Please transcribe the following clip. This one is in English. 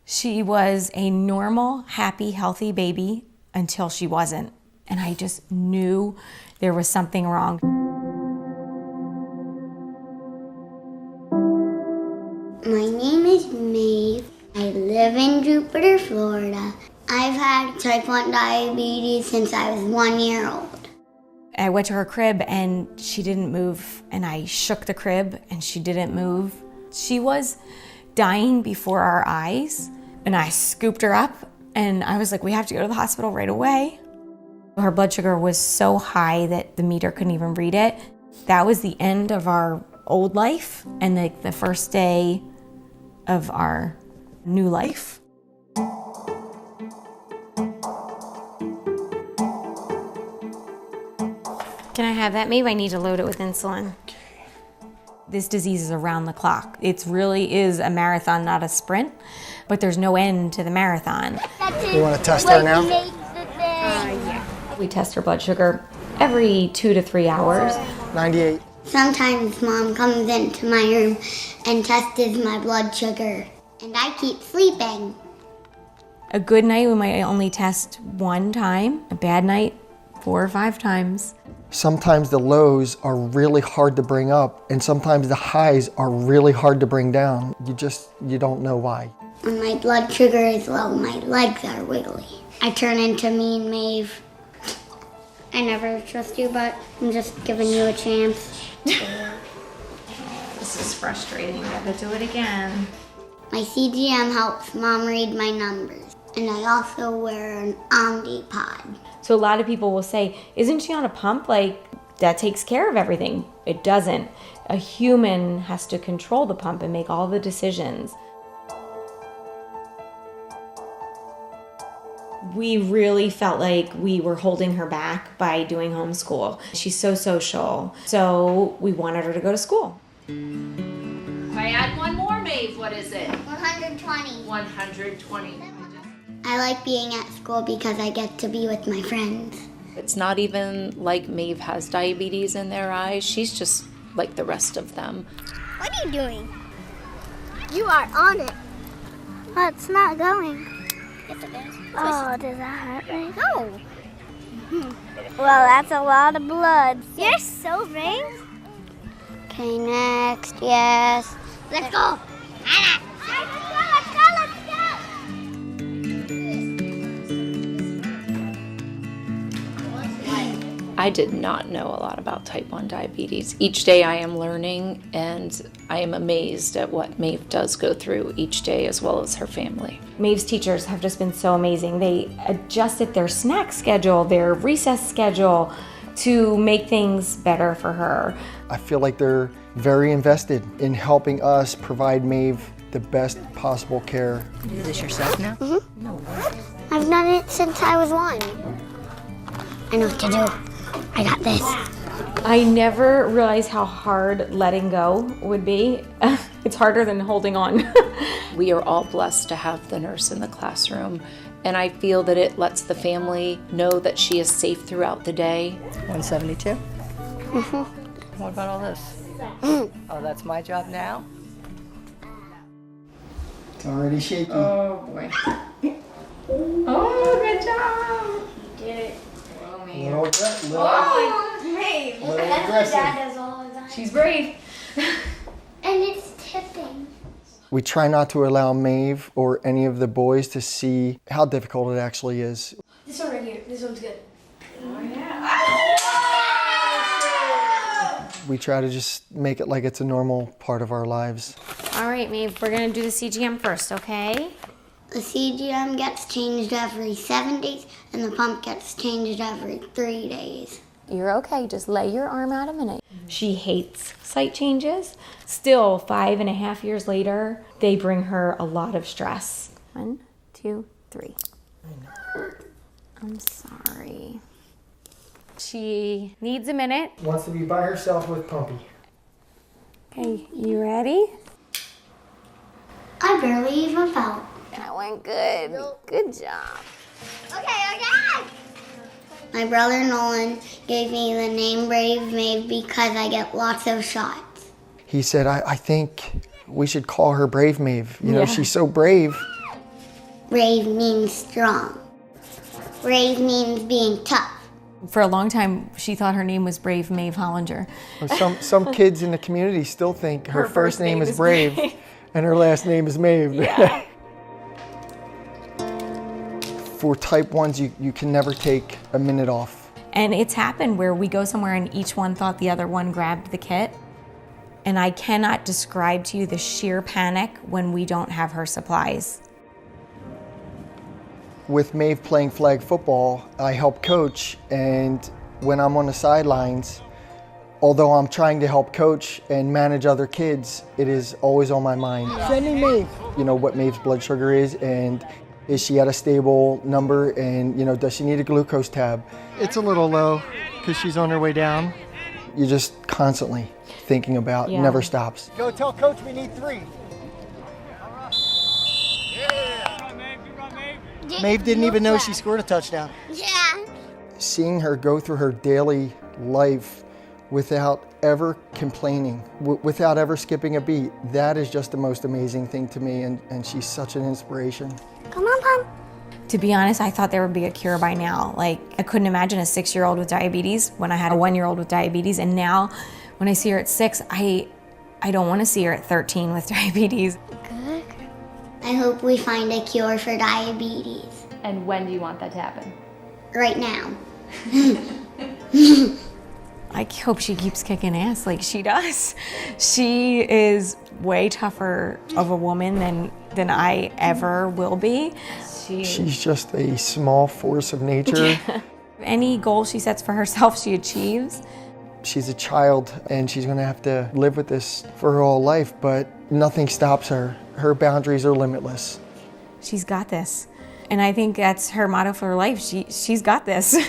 She was a normal, happy, healthy baby until she wasn't. And I just knew there was something wrong. My name is Maeve. I live in Jupiter, Florida. I've had type 1 diabetes since I was 1 year old. I went to her crib and she didn't move, and I shook the crib and she didn't move. She was dying before our eyes, and I scooped her up and I was like, we have to go to the hospital right away. Her blood sugar was so high that the meter couldn't even read it. That was the end of our old life and the first day of our new life. Can I have that, Maeve? I need to load it with insulin. This disease is around the clock. It really is a marathon, not a sprint, but there's no end to the marathon. You want to test her now? Yeah. We test her blood sugar every 2 to 3 hours. 98. Sometimes Mom comes into my room and tests my blood sugar, and I keep sleeping. A good night we might only test 1 time. A bad night, 4 or 5 times. Sometimes the lows are really hard to bring up, and sometimes the highs are really hard to bring down. You don't know why. When my blood sugar is low, my legs are wiggly. I turn into Mean Maeve. I never trust you, but I'm just giving you a chance. This is frustrating. I gotta do it again. My CGM helps Mom read my numbers, and I also wear an Omnipod. So a lot of people will say, isn't she on a pump? Like, that takes care of everything. It doesn't. A human has to control the pump and make all the decisions. We really felt like we were holding her back by doing homeschool. She's so social, so we wanted her to go to school. If I add one more, Maeve, what is it? 120. 120. I like being at school because I get to be with my friends. It's not even like Maeve has diabetes in their eyes. She's just like the rest of them. What are you doing? You are on it. Well, it's not going. Yes, it is. Oh, does that hurt right? No. Well, that's a lot of blood. You're so brave. Okay, next. Yes. Let's go. Let's go. I did not know a lot about type 1 diabetes. Each day I am learning, and I am amazed at what Maeve does go through each day, as well as her family. Maeve's teachers have just been so amazing. They adjusted their snack schedule, their recess schedule to make things better for her. I feel like they're very invested in helping us provide Maeve the best possible care. You do this yourself now? Mm-hmm. No. I've done it since I was 1. I know what to do. I got this. I never realized how hard letting go would be. It's harder than holding on. We are all blessed to have the nurse in the classroom, and I feel that it lets the family know that she is safe throughout the day. 172? Mm-hmm. What about all this? Mm. Oh, that's my job now? It's already shaky. Oh boy. Oh, good job. You did it. Oh, man. Little aggressive. She's brave. And it's tipping. We try not to allow Maeve or any of the boys to see how difficult it actually is. This one right here. This one's good. Oh, yeah. We try to just make it like it's a normal part of our lives. All right, Maeve, we're gonna do the CGM first, okay? The CGM gets changed every 7 days, and the pump gets changed every 3 days. You're okay, just lay your arm out a minute. She hates site changes. Still, 5.5 years later, they bring her a lot of stress. 1, 2, 3. I'm sorry. She needs a minute. Wants to be by herself with Pumpy. Okay, you ready? I barely even felt. That went good. Good job. Okay. My brother Nolan gave me the name Brave Maeve because I get lots of shots. He said, I think we should call her Brave Maeve. You know, Yeah. she's so brave. Brave means strong. Brave means being tough. For a long time, she thought her name was Brave Maeve Hollinger. Some kids in the community still think her first name is Brave and her last name is Maeve. Yeah. For type 1s, you can never take a minute off. And it's happened where we go somewhere and each one thought the other one grabbed the kit. And I cannot describe to you the sheer panic when we don't have her supplies. With Maeve playing flag football, I help coach, and when I'm on the sidelines, although I'm trying to help coach and manage other kids, it is always on my mind. Send me Maeve. You know what Maeve's blood sugar is, and is she at a stable number, and you know, does she need a glucose tab? It's a little low because she's on her way down. You're just constantly thinking about, never stops. Go tell coach we need 3. Maeve didn't even know she scored a touchdown. Yeah. Seeing her go through her daily life without ever complaining, without ever skipping a beat, that is just the most amazing thing to me, and she's such an inspiration. Come on, Mom. To be honest, I thought there would be a cure by now. Like, I couldn't imagine a 6-year-old with diabetes when I had a 1-year-old with diabetes, and now when I see her at 6, I don't want to see her at 13 with diabetes. Good. I hope we find a cure for diabetes. And when do you want that to happen? Right now. I hope she keeps kicking ass like she does. She is way tougher of a woman than I ever will be. She's just a small force of nature. Any goal she sets for herself, she achieves. She's a child, and she's gonna have to live with this for her whole life, but nothing stops her. Her boundaries are limitless. She's got this. And I think that's her motto for her life. She's got this.